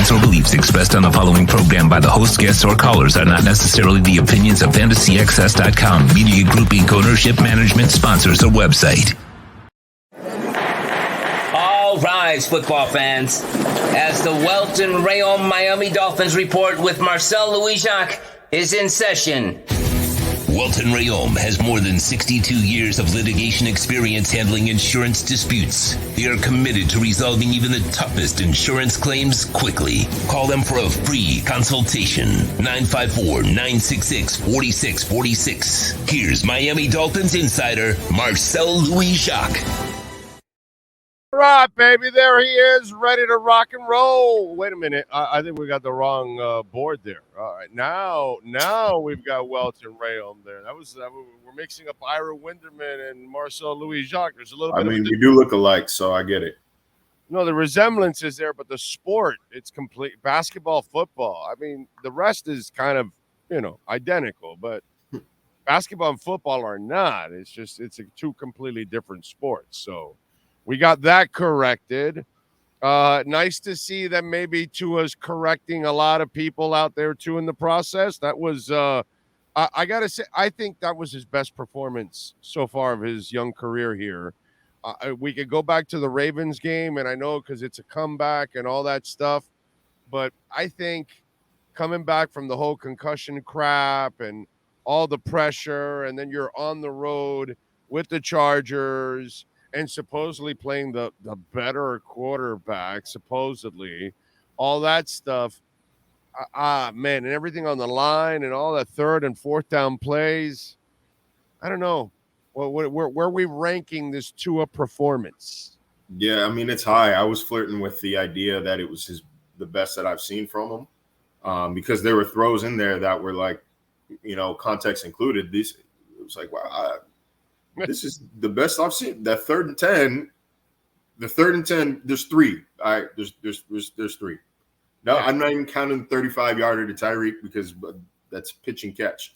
Statements or beliefs expressed on the following program by the host, guests, or callers are not necessarily the opinions of FantasyAccess.com, Media Group Inc. ownership, management, sponsors, or website. All rise, football fans, as the Welt Rheaume Miami Dolphins report with Marcel Jacques is in session. Welt Rheaume has more than 62 years of litigation experience handling insurance disputes. They are committed to resolving even the toughest insurance claims quickly. Call them for a free consultation. 954-966-4646. Here's Miami Dolphins insider Marcel Jacques. All right, baby, there he is, ready to rock and roll. Wait a minute, I think we got the wrong board there. All right, now we've got Welt Rheaume there. We're mixing up Ira Winderman and Marcel Jacques. There's a little bit. I mean, we do look alike, so I get it. No, the resemblance is there, but the sport, it's complete. Basketball, football. I mean, the rest is kind of, identical, but basketball and football are not. It's two completely different sports. So we got that corrected. Nice to see that maybe Tua's correcting a lot of people out there too in the process. That was, I got to say, I think that was his best performance so far of his young career here. We could go back to the Ravens game, and I know because it's a comeback and all that stuff, but I think coming back from the whole concussion crap and all the pressure, and then you're on the road with the Chargers and supposedly playing the better quarterback, supposedly, all that stuff. Man, and everything on the line and all that third and fourth down plays. I don't know. Well, where are we ranking this Tua performance? Yeah, I mean, it's high. I was flirting with the idea that it was the best that I've seen from him because there were throws in there that were like, context included. It was like, wow, this is the best I've seen. The third and 10, there's three. All right, there's three. No, I'm not even counting the 35-yarder to Tyreek because that's pitch and catch.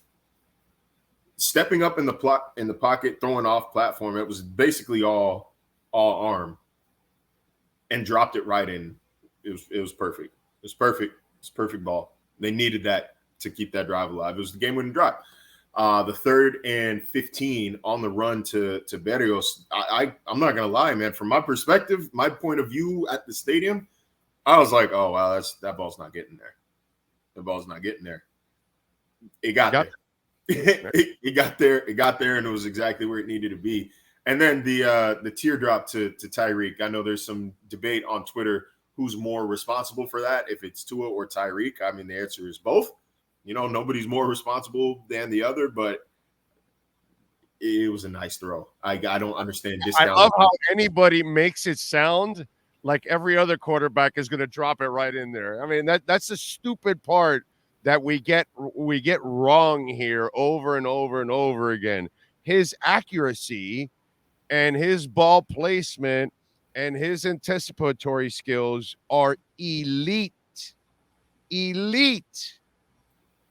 Stepping up in the pocket, throwing off platform, it was basically all arm, and dropped it right in. It was perfect. It was perfect. It's perfect ball. They needed that to keep that drive alive. It was the game-winning drive. The 3rd and 15 on the run to Berrios. I'm not gonna lie, man. From my perspective, my point of view at the stadium, I was like, oh wow, that ball's not getting there. The ball's not getting there. It got there. It got there, and it was exactly where it needed to be. And then the teardrop to Tyreek. I know there's some debate on Twitter who's more responsible for that, if it's Tua or Tyreek. I mean, the answer is both. Nobody's more responsible than the other, but it was a nice throw. I don't understand discount. I love how anybody makes it sound like every other quarterback is going to drop it right in there. I mean, that's the stupid part that we get wrong here over and over and over again. His accuracy and his ball placement and his anticipatory skills are elite.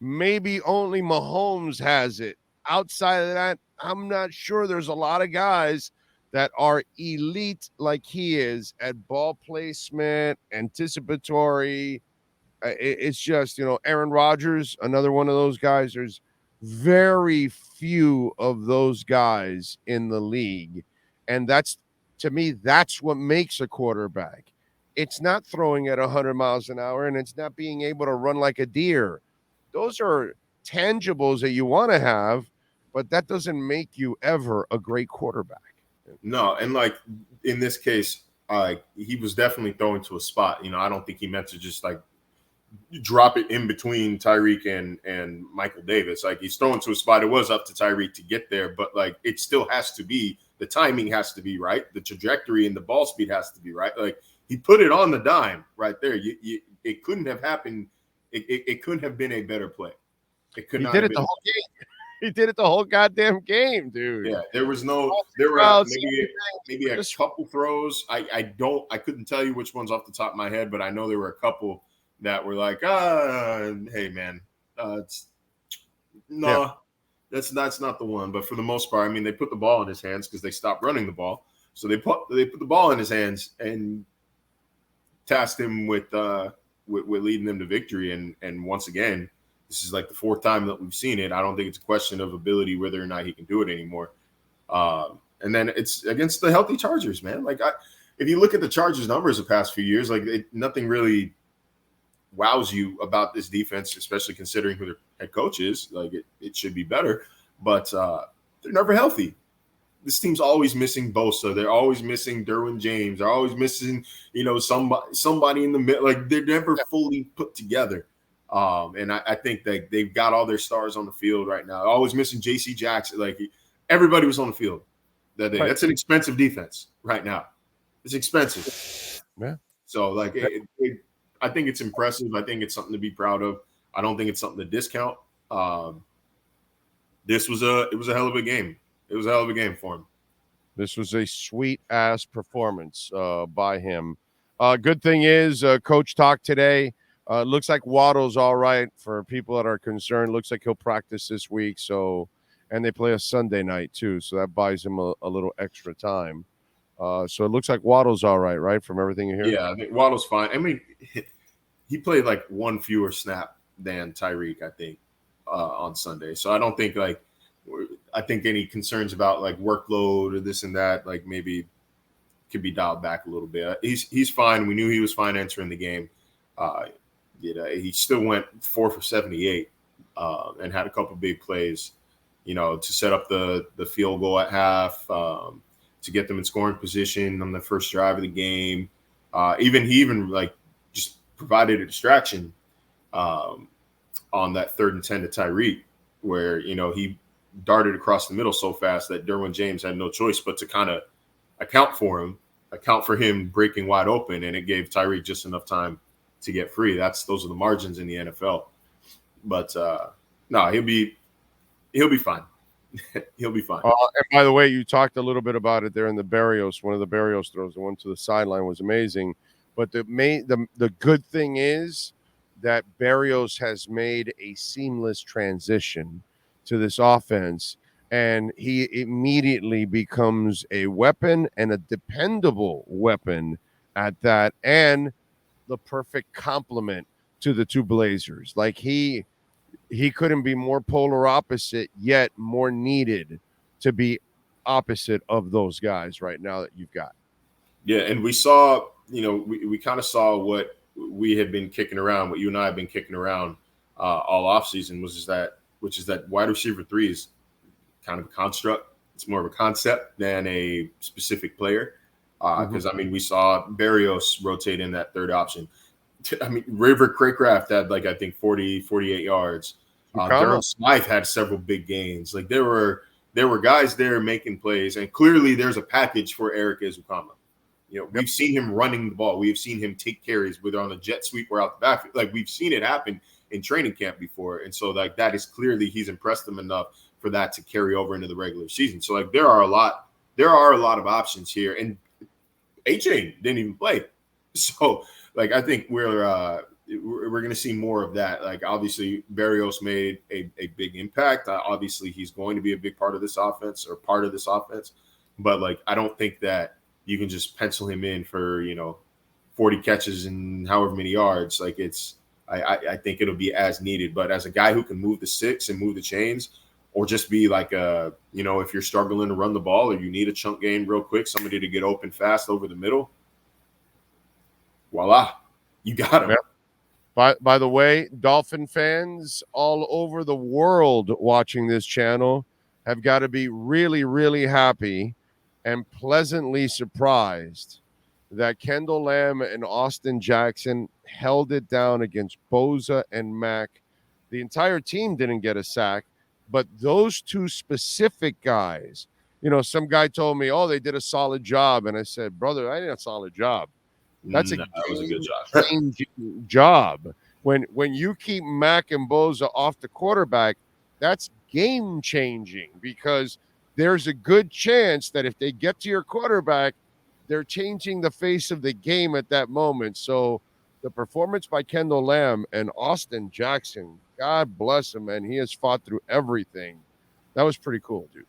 Maybe only Mahomes has it. Outside of that, I'm not sure there's a lot of guys that are elite like he is at ball placement, anticipatory. It's just, Aaron Rodgers, another one of those guys. There's very few of those guys in the league. And to me, that's what makes a quarterback. It's not throwing at 100 miles an hour, and it's not being able to run like a deer. Those are tangibles that you want to have, but that doesn't make you ever a great quarterback. No, and like in this case, he was definitely throwing to a spot. I don't think he meant to just like drop it in between Tyreek and Michael Davis. Like he's throwing to a spot. It was up to Tyreek to get there, but like it still has to be, the timing has to be right. The trajectory and the ball speed has to be right. Like he put it on the dime right there. It couldn't have happened. It couldn't have been a better play. It could not. He did it the whole game. He did it the whole goddamn game, dude. Yeah, there were maybe a couple throws. I couldn't tell you which ones off the top of my head, but I know there were a couple that were like, hey man, that's not the one. But for the most part, I mean, they put the ball in his hands because they stopped running the ball. So they put the ball in his hands and tasked him with with leading them to victory. And once again, this is like the fourth time that we've seen it. I don't think it's a question of ability, whether or not he can do it anymore. And then it's against the healthy Chargers, man. Like, if you look at the Chargers numbers the past few years, like nothing really wows you about this defense, especially considering who their head coach is. Like, it should be better, but they're never healthy. This team's always missing Bosa. They're always missing Derwin James. They're always missing, somebody in the middle. Like, they're never fully put together. And I think that they've got all their stars on the field right now. Always missing J.C. Jackson. Like, everybody was on the field that day. That's an expensive defense right now. It's expensive. Yeah. So, like, I think it's impressive. I think it's something to be proud of. I don't think it's something to discount. It was a hell of a game. It was a hell of a game for him. This was a sweet-ass performance by him. Good thing is, Coach talked today. Looks like Waddle's all right for people that are concerned. Looks like he'll practice this week. So, and they play a Sunday night, too. So that buys him a little extra time. So it looks like Waddle's all right, from everything you hear? Yeah, I think Waddle's fine. I mean, he played like one fewer snap than Tyreek, I think, on Sunday. So I don't think I think any concerns about like workload or this and that, like maybe could be dialed back a little bit. He's fine. We knew he was fine entering the game. He still went 4 for 78 and had a couple big plays, to set up the field goal at half, to get them in scoring position on the first drive of the game. He even like just provided a distraction on that 3rd and 10 to Tyreek, where he darted across the middle so fast that Derwin James had no choice but to kind of account for him breaking wide open, and it gave Tyreek just enough time to get free. Those are the margins in the NFL. But no, he'll be fine. He'll be fine. And by the way, you talked a little bit about it there in the Berrios. One of the Berrios throws, the one to the sideline, was amazing. But the good thing is that Berrios has made a seamless transition to this offense, and he immediately becomes a weapon, and a dependable weapon at that, and the perfect complement to the two Blazers. Like, he couldn't be more polar opposite, yet more needed to be opposite of those guys right now that you've got. Yeah, and we saw, we kind of saw what we had been kicking around, what you and I have been kicking around all offseason, which is that wide receiver 3 is kind of a construct. It's more of a concept than a specific player. Because, we saw Berrios rotate in that third option. River Craycraft had, I think 40, 48 yards. Durham Smythe had several big gains. Like, there were guys there making plays, and clearly there's a package for Eric Ezukanma. We've seen him running the ball. We have seen him take carries, whether on a jet sweep or out the backfield. Like, we've seen it happen in training camp before. And so, that is clearly he's impressed them enough for that to carry over into the regular season. So, there are a lot of options here. And A-Chain didn't even play. So, I think we're going to see more of that. Obviously, Berrios made a big impact. Obviously, he's going to be a big part of this offense. But, I don't think that you can just pencil him in for, 40 catches and however many yards. I think it'll be as needed. But as a guy who can move the sticks and move the chains, or just be if you're struggling to run the ball or you need a chunk game real quick, somebody to get open fast over the middle, voila, you got him. Yep. By the way, Dolphin fans all over the world watching this channel have got to be really, really happy and pleasantly surprised that Kendall Lamb and Austin Jackson held it down against Bosa and Mack. The entire team didn't get a sack, but those two specific guys, some guy told me, they did a solid job. And I said, brother, I did a solid job. That's that was a good job. job. When you keep Mack and Bosa off the quarterback, that's game changing, because there's a good chance that if they get to your quarterback, they're changing the face of the game at that moment. So the performance by Kendall Lamb and Austin Jackson, God bless him, man. He has fought through everything. That was pretty cool, dude.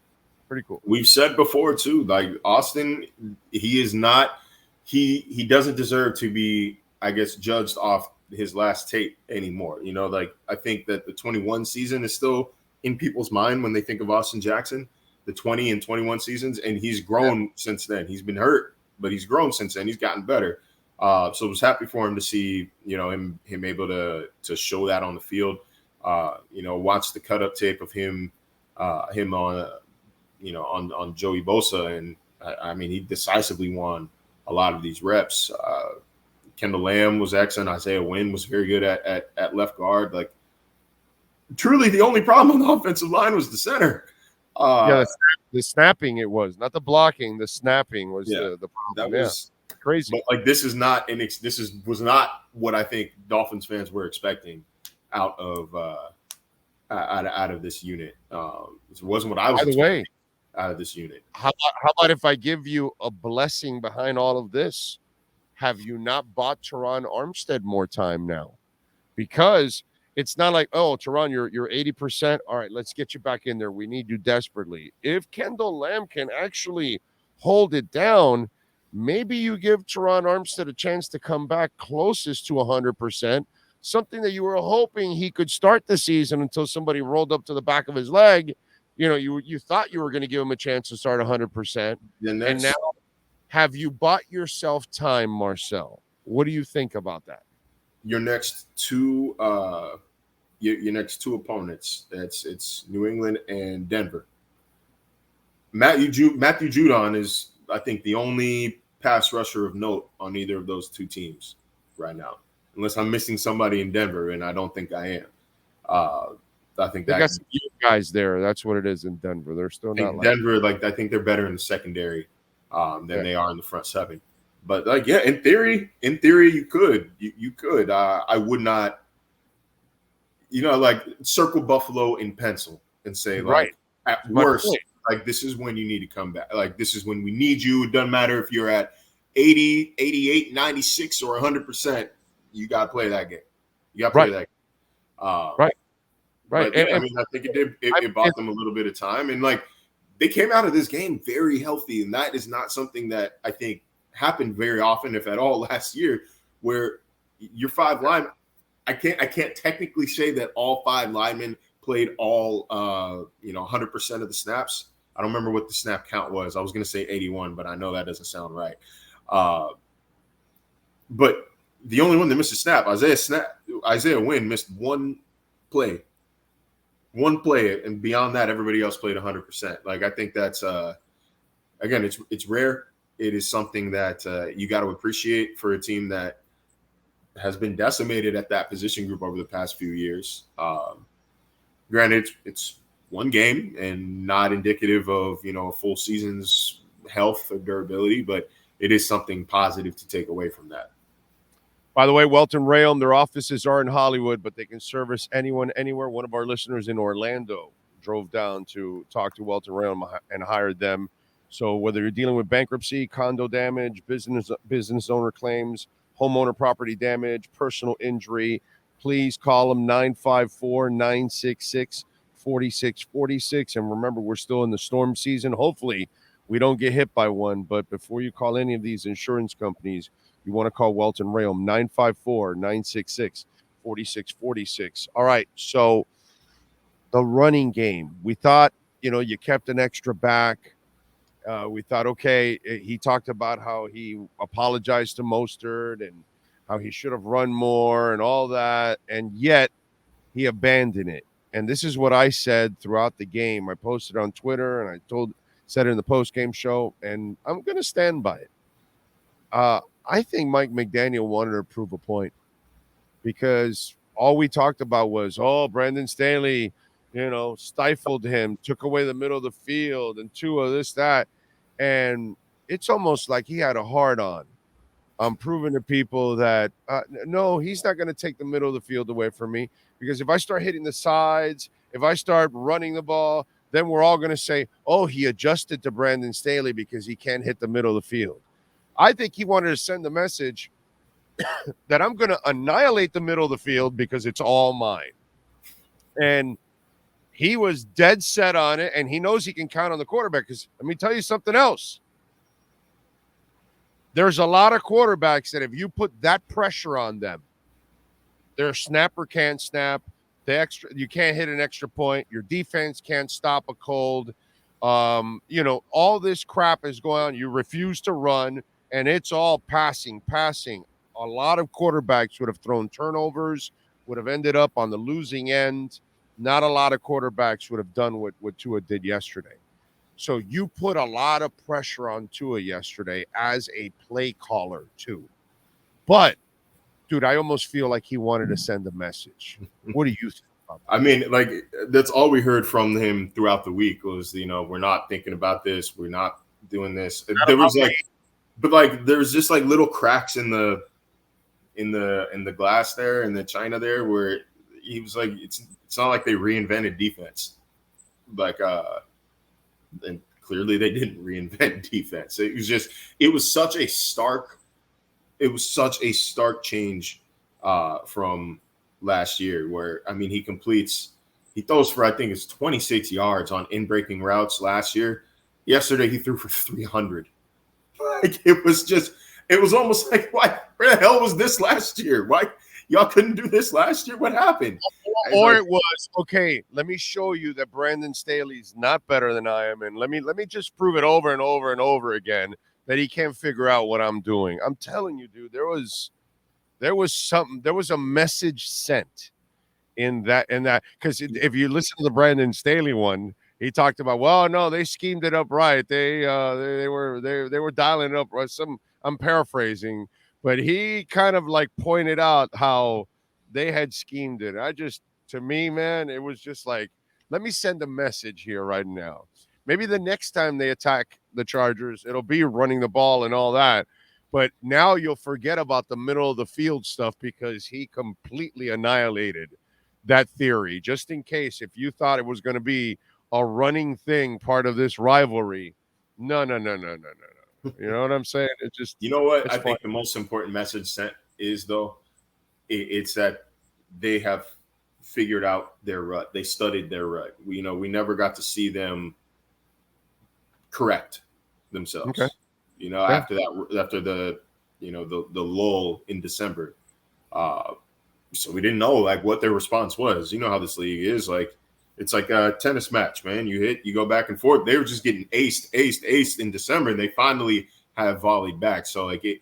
Pretty cool. We've said before, too, Austin, he is not – he doesn't deserve to be, I guess, judged off his last tape anymore. You know, like I think that the 21 season is still in people's mind when they think of Austin Jackson, the 20 and 21 seasons, and he's grown since then. He's been hurt, but he's grown since then. He's gotten better. So I was happy for him to see, you know, him able to show that on the field. You know, watch the cut up tape of him on, you know, on Joey Bosa, and I mean, he decisively won a lot of these reps. Kendall Lamb was excellent. Isaiah Wynn was very good at left guard. Like, truly, the only problem on the offensive line was the center. The snapping, it was not the blocking. The snapping was the problem. That was crazy. But like, was not what I think Dolphins fans were expecting out of this unit. It wasn't what I was expecting out of this unit. How about if I give you a blessing behind all of this? Have you not bought Teron Armstead more time now? Because it's not like, oh, Teron, you're 80%. All right, let's get you back in there. We need you desperately. If Kendall Lamb can actually hold it down, maybe you give Teron Armstead a chance to come back closest to 100%, something that you were hoping he could start the season until somebody rolled up to the back of his leg. You know, you thought you were going to give him a chance to start 100%. And now, have you bought yourself time, Marcel? What do you think about that? Your next two opponents, it's New England and Denver. Matthew Judon is, I think, the only pass rusher of note on either of those two teams right now, unless I'm missing somebody in Denver, and I don't think I am. I think they got some guys there. That's what it is in Denver. They're still not Denver. I think they're better in the secondary than they are in the front seven. But in theory, you could. You could. I would not. You know, like, circle Buffalo in pencil and say, like, at worst, like, this is when you need to come back. Like, this is when we need you. It doesn't matter if you're at 80, 88, 96, or 100%. You got to play that game. You got to play that game. Right. And, I mean, I think it bought them a little bit of time. And, like, they came out of this game very healthy. And that is not something that I think happened very often, if at all, last year, where your five linemen, I can't technically say that all five linemen played all 100% of the snaps. I don't remember what the snap count was. I was going to say 81, but I know that doesn't sound right. But the only one that missed a snap, Isaiah Wynn missed one play, and beyond that, everybody else played 100%. Like, I think that's again, it's rare. It is something that you got to appreciate for a team that has been decimated at that position group over the past few years. Granted, it's one game and not indicative of, a full season's health or durability, but it is something positive to take away from that. By the way, Welt Rheaume, their offices are in Hollywood, but they can service anyone, anywhere. One of our listeners in Orlando drove down to talk to Welt Rheaume and hired them. So whether you're dealing with bankruptcy, condo damage, business owner claims, homeowner property damage, personal injury, please call them 954-966-4646. And remember, we're still in the storm season. Hopefully we don't get hit by one. But before you call any of these insurance companies, you want to call Welt Rheaume, 954-966-4646. All right, so the running game. We thought, you kept an extra back. We thought, okay, he talked about how he apologized to Mostert and how he should have run more and all that, and yet he abandoned it. And this is what I said throughout the game. I posted on Twitter, and I said it in the post-game show, and I'm going to stand by it. I think Mike McDaniel wanted to prove a point because all we talked about was, Brandon Stanley, stifled him, took away the middle of the field, and Tua this, that. And it's almost like he had a hard-on. I'm proving to people that, no, he's not going to take the middle of the field away from me, because if I start hitting the sides, if I start running the ball, then we're all going to say, he adjusted to Brandon Staley because he can't hit the middle of the field. I think he wanted to send the message that I'm going to annihilate the middle of the field because it's all mine. And he was dead set on it, and he knows he can count on the quarterback. Because let me tell you something else. There's a lot of quarterbacks that if you put that pressure on them, Their snapper can't snap. You can't hit an extra point. Your defense can't stop a cold. All this crap is going on. You refuse to run, and it's all passing. A lot of quarterbacks would have thrown turnovers, would have ended up on the losing end. Not a lot of quarterbacks would have done what Tua did yesterday. So you put a lot of pressure on Tua yesterday as a play caller too. But, dude, I almost feel like he wanted to send a message. What do you think about that? I mean, like, that's all we heard from him throughout the week was, we're not thinking about this. We're not doing this. There was there's just like little cracks in the glass there, in the china there, where he was like, it's not like they reinvented defense. And clearly they didn't reinvent defense. It was such a stark change from last year, where, I mean, he throws for, I think it's 26 yards on in-breaking routes last year. Yesterday he threw for 300. Like, it was almost like, why? Where the hell was this last year? Why y'all couldn't do this last year? What happened? Or it was, okay, let me show you that Brandon Staley's not better than I am, and let me just prove it over and over and over again that he can't figure out what I'm doing. I'm telling you, dude, there was a message sent in that, because if you listen to the Brandon Staley one, he talked about, well, no, they schemed it up right. They were dialing it up right. I'm paraphrasing, but he kind of like pointed out how they had schemed it. To me, man, it was just like, let me send a message here right now. Maybe the next time they attack the Chargers, it'll be running the ball and all that. But now you'll forget about the middle of the field stuff because he completely annihilated that theory. Just in case, if you thought it was going to be a running thing, part of this rivalry. No. You know what I'm saying? It's just, you know what? I think the most important message sent is, though, it's that they have figured out their rut. They studied their rut. We never got to see them correct themselves. Okay. After the lull in December. So we didn't know like what their response was. You know how this league is. Like, it's like a tennis match, man. You hit, you go back and forth. They were just getting aced in December, and they finally have volleyed back. So like I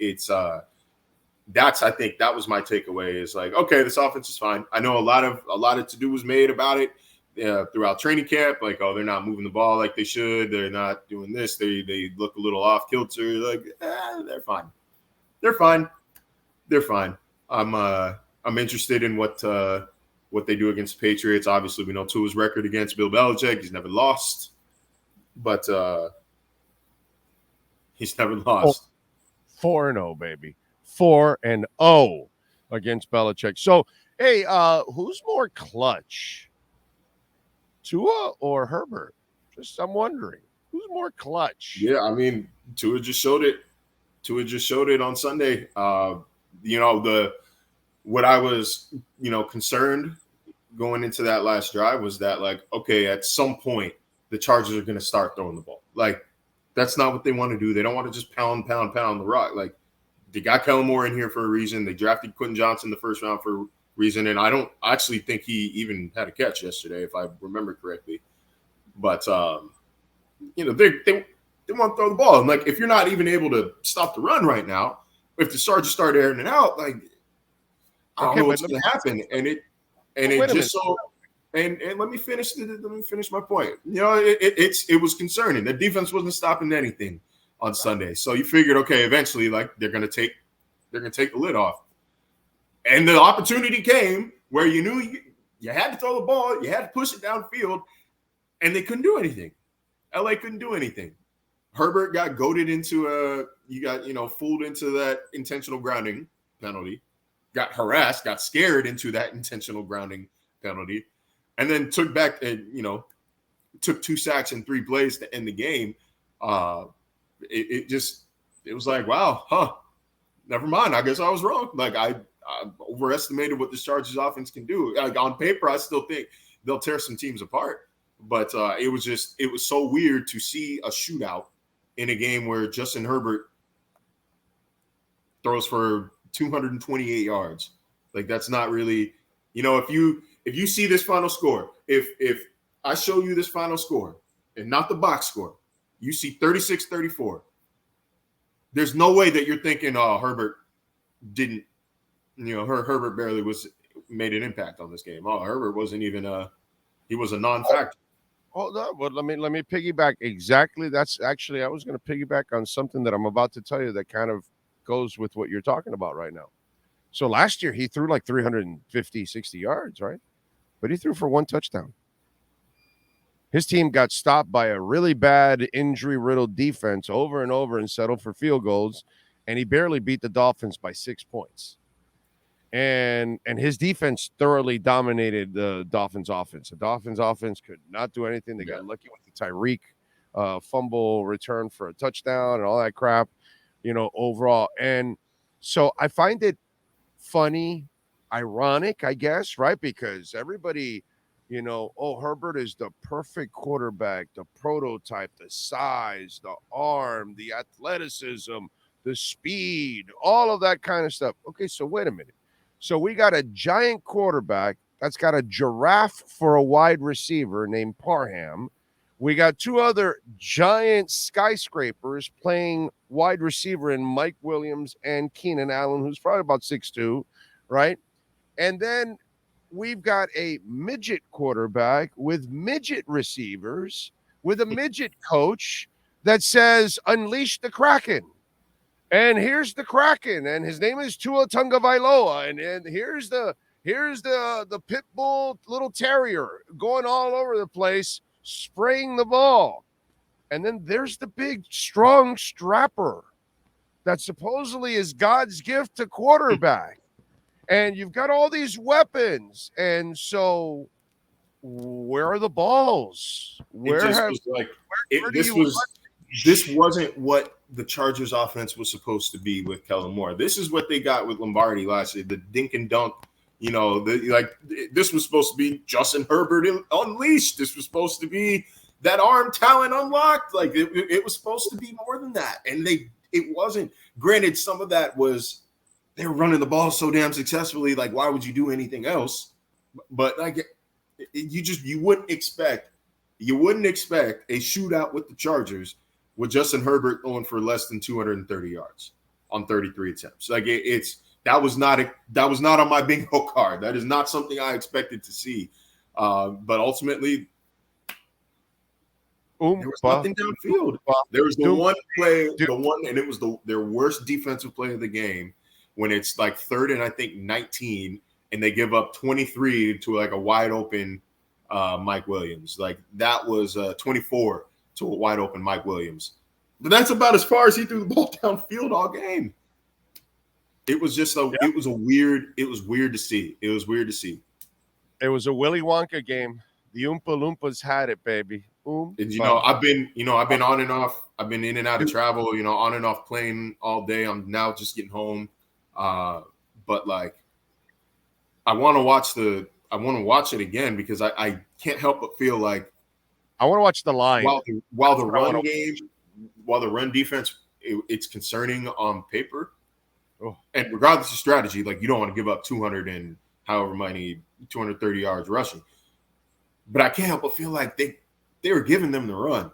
think that was my takeaway, is like, okay, this offense is fine. I know a lot of to do was made about it throughout training camp. Like, oh, they're not moving the ball like they should. They're not doing this. They look a little off kilter. Like, they're fine. They're fine. I'm interested in what they do against the Patriots. Obviously, we know Tua's record against Bill Belichick. He's never lost, but he's never lost. 4-0, baby. 4-0 against Belichick. So, hey, who's more clutch, Tua or Herbert? I'm wondering, who's more clutch? Yeah, I mean, Tua just showed it on Sunday. What I was, concerned going into that last drive was that, like, okay, at some point the Chargers are going to start throwing the ball. Like, that's not what they want to do. They don't want to just pound the rock. Like, they got Kellen Moore in here for a reason. They drafted Quentin Johnson the first round for a reason. And I don't actually think he even had a catch yesterday, if I remember correctly. But, they want to throw the ball. And, like, if you're not even able to stop the run right now, if the Chargers start airing it out, like, I don't know what's going to happen. And let me finish my point. It was concerning. The defense wasn't stopping anything on Sunday. So you figured, okay, eventually, like, they're going to take the lid off. And the opportunity came where you knew you had to throw the ball, you had to push it downfield, and they couldn't do anything. LA couldn't do anything. Herbert got goaded into fooled into that intentional grounding penalty. Got harassed, got scared into that intentional grounding penalty, and then took 2 sacks and 3 plays to end the game. It was like, wow, never mind. I guess I was wrong. Like, I overestimated what the Chargers offense can do. Like, on paper, I still think they'll tear some teams apart, but it was so weird to see a shootout in a game where Justin Herbert throws for 228 yards. Like that's not really, if you see this final score, if I show you this final score and not the box score, you see 36-34. There's no way that you're thinking, oh, Herbert didn't, Herbert barely made an impact on this game. Oh, Herbert wasn't even he was a non-factor. Hold on, but let me piggyback exactly. That's actually, I was going to piggyback on something that I'm about to tell you that kind of goes with what you're talking about right now. So last year he threw like 350, 60 yards, right? But he threw for 1 touchdown. His team got stopped by a really bad injury-riddled defense over and over and settled for field goals, and he barely beat the Dolphins by 6 points. And his defense thoroughly dominated the Dolphins' offense. The Dolphins' offense could not do anything. They got lucky with the Tyreek fumble return for a touchdown and all that crap, overall. And so I find it funny, ironic, I guess, right? Because everybody, Herbert is the perfect quarterback, the prototype, the size, the arm, the athleticism, the speed, all of that kind of stuff. Okay, so wait a minute. So we got a giant quarterback that's got a giraffe for a wide receiver named Parham. We got 2 other giant skyscrapers playing wide receiver in Mike Williams and Keenan Allen, who's probably about 6'2", right? And then we've got a midget quarterback with midget receivers, with a midget coach that says, unleash the Kraken. And here's the Kraken, and his name is Tua Tagovailoa, and here's the pit bull little terrier going all over the place, spraying the ball. And then there's the big, strong strapper that supposedly is God's gift to quarterback. And you've got all these weapons, and so where are the balls? This wasn't what the Chargers offense was supposed to be with Kellen Moore. This is what they got with Lombardi last year, the dink and dunk. This was supposed to be Justin Herbert unleashed. This was supposed to be that arm talent unlocked. Like it was supposed to be more than that. And it wasn't. Granted, some of that was they were running the ball so damn successfully. Like, why would you do anything else? But like you wouldn't expect a shootout with the Chargers with Justin Herbert going for less than 230 yards on 33 attempts. Like that was not on my bingo card. That is not something I expected to see. But ultimately, there was nothing downfield. There was the one play, and it was their worst defensive play of the game when it's like 3rd and I think 19, and they give up 23 to like a wide open Mike Williams. Like that was 24 to a wide open Mike Williams. But that's about as far as he threw the ball downfield all game. It was just it was weird to see. It was weird to see. It was a Willy Wonka game. The Oompa Loompas had it, baby. And I've been on and off. I've been in and out of travel, on and off playing all day. I'm now just getting home. But like I want to watch it again because I can't help but feel like I want to watch the line. While the run defense, it's concerning on paper. Oh. And regardless of strategy, like you don't want to give up 230 yards rushing. But I can't help but feel like they were giving them the run.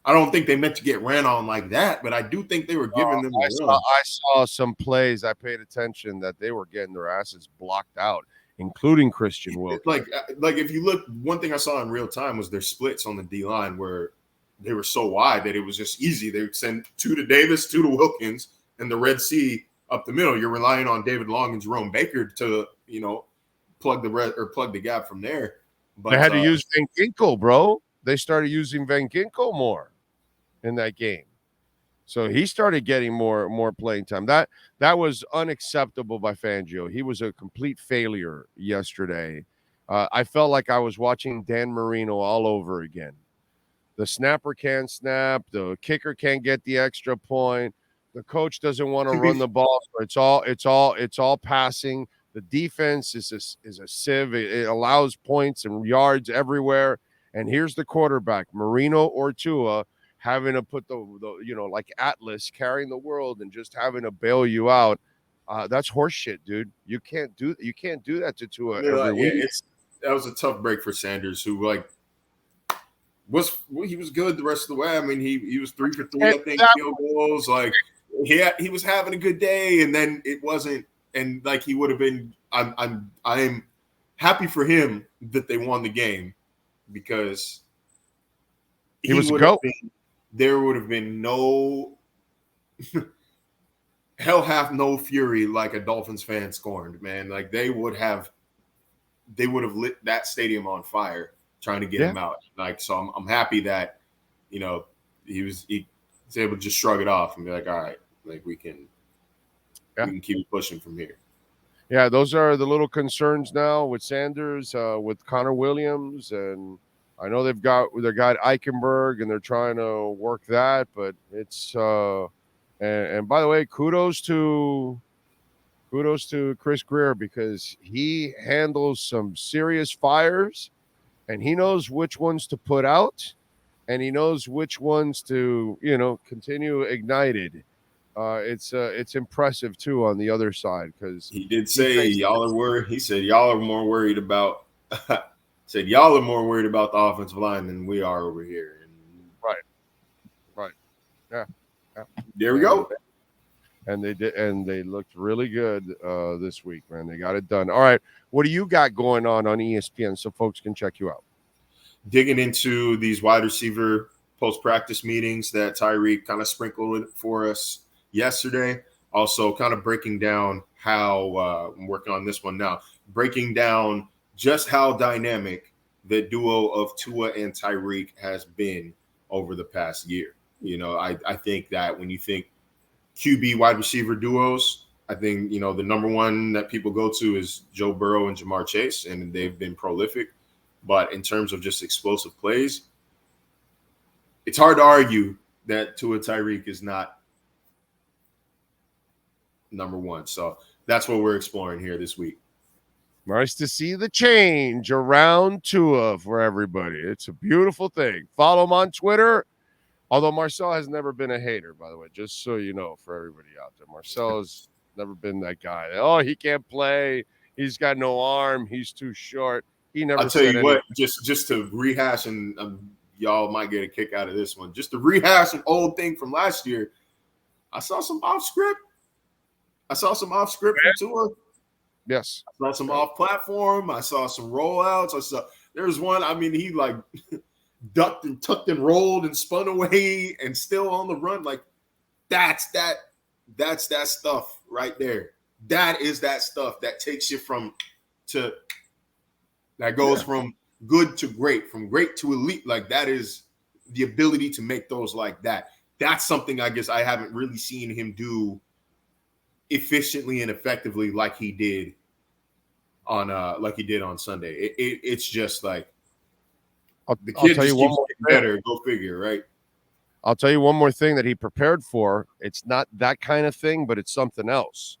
I don't think they meant to get ran on like that, but I do think they were giving them the run. I saw some plays. I paid attention that they were getting their asses blocked out, including Christian Wilkins. Like if you look, one thing I saw in real time was their splits on the D-line where they were so wide that it was just easy. They would send 2 to Davis, 2 to Wilkins, and the Red Sea up the middle. You're relying on David Long and Jerome Baker to, plug the gap from there. But they had to use Van Ginkel, bro. They started using Van Ginkel more in that game. So he started getting more playing time. That was unacceptable by Fangio. He was a complete failure yesterday. I felt like I was watching Dan Marino all over again. The snapper can't snap. The kicker can't get the extra point. The coach doesn't want to run the ball. So it's all passing. The defense is a sieve. It allows points and yards everywhere. And here's the quarterback, Marino or Tua, having to put the like Atlas carrying the world and just having to bail you out. That's horseshit, dude. You can't do that to Tua Yeah, every week. That was a tough break for Sanders, who he was good the rest of the way. I mean, he was 3 for 3, I think, field goals. Like he was having a good day, and then it wasn't. And like he would have been. I'm happy for him that they won the game because he was would have been. There would have been no hell hath no fury like a Dolphins fan scorned, man. Like they would have lit that stadium on fire trying to get him out. Like, so I'm happy that, he was able to just shrug it off and be like, all right, like we can keep pushing from here. Yeah, those are the little concerns now with Sanders, with Connor Williams, and I know they've got their guy Eichenberg, and they're trying to work that, but it's and by the way, kudos to Chris Greer, because he handles some serious fires, and he knows which ones to put out, and he knows which ones to continue ignited. It's impressive too on the other side, because he did say y'all are worried. He said y'all are more worried about. Said y'all are more worried about the offensive line than we are over here. And right, yeah. There we go. And they did, and they looked really good this week, man. They got it done. All right, what do you got going on ESPN so folks can check you out? Digging into these wide receiver post-practice meetings that Tyreek kind of sprinkled for us yesterday. Also kind of breaking down how I'm working on this one now, breaking down just how dynamic the duo of Tua and Tyreek has been over the past year. I think that when you think QB wide receiver duos, I think, the number one that people go to is Joe Burrow and Jamar Chase, and they've been prolific. But in terms of just explosive plays, it's hard to argue that Tua Tyreek is not number one. So that's what we're exploring here this week. Nice to see the change around Tua for everybody. It's a beautiful thing. Follow him on Twitter. Although Marcel has never been a hater, by the way, just so you know, for everybody out there. Marcel has never been that guy. Oh, he can't play. He's got no arm. He's too short. He never. I'll tell you what. Just to rehash, and y'all might get a kick out of this one. Just to rehash an old thing from last year. I saw some off script. From Tua. Yes. I saw some off platform. I saw some rollouts. There was one. I mean, he like ducked and tucked and rolled and spun away and still on the run. Like that's that stuff right there. That is that stuff that takes you from good to great, from great to elite. Like that is the ability to make those like that. That's something I guess I haven't really seen him do efficiently and effectively like he did on Sunday. It's just like the kid just keeps getting better. Go figure, right? I'll tell you one more thing that he prepared for. It's not that kind of thing, but it's something else.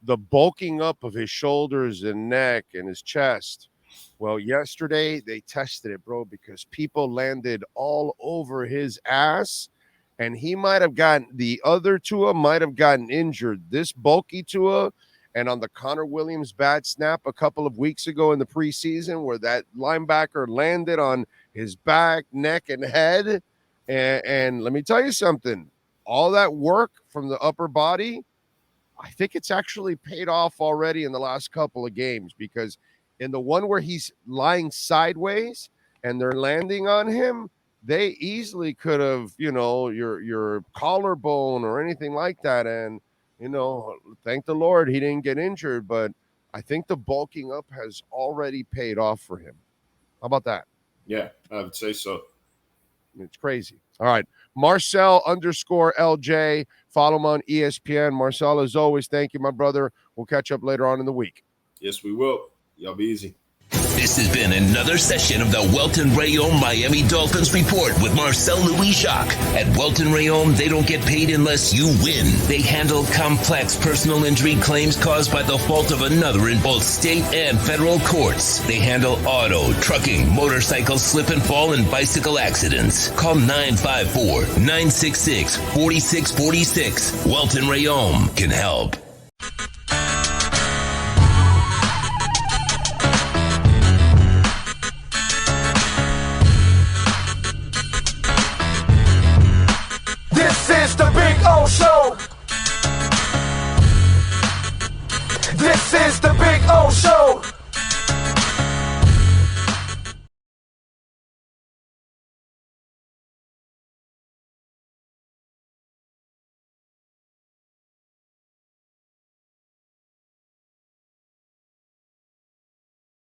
The bulking up of his shoulders and neck and his chest. Well, yesterday they tested it, bro, because people landed all over his ass, and he might have gotten, the other Tua might have gotten injured. This bulky Tua, and on the Connor Williams bad snap a couple of weeks ago in the preseason where that linebacker landed on his back, neck, and head. And let me tell you something. All that work from the upper body, I think it's actually paid off already in the last couple of games, because in the one where he's lying sideways and they're landing on him, they easily could have, your collarbone or anything like that. And, thank the Lord he didn't get injured, but I think the bulking up has already paid off for him. How about that? Yeah, I would say so. It's crazy. All right. Marcel _LJ. Follow him on ESPN. Marcel, as always, thank you, my brother. We'll catch up later on in the week. Yes, we will. Y'all be easy. This has been another session of the Welt Rheaume Miami Dolphins Report with Marcel Jacques. At Welt Rheaume, they don't get paid unless you win. They handle complex personal injury claims caused by the fault of another in both state and federal courts. They handle auto, trucking, motorcycle slip and fall, and bicycle accidents. Call 954-966-4646. Welt Rheaume can help. is the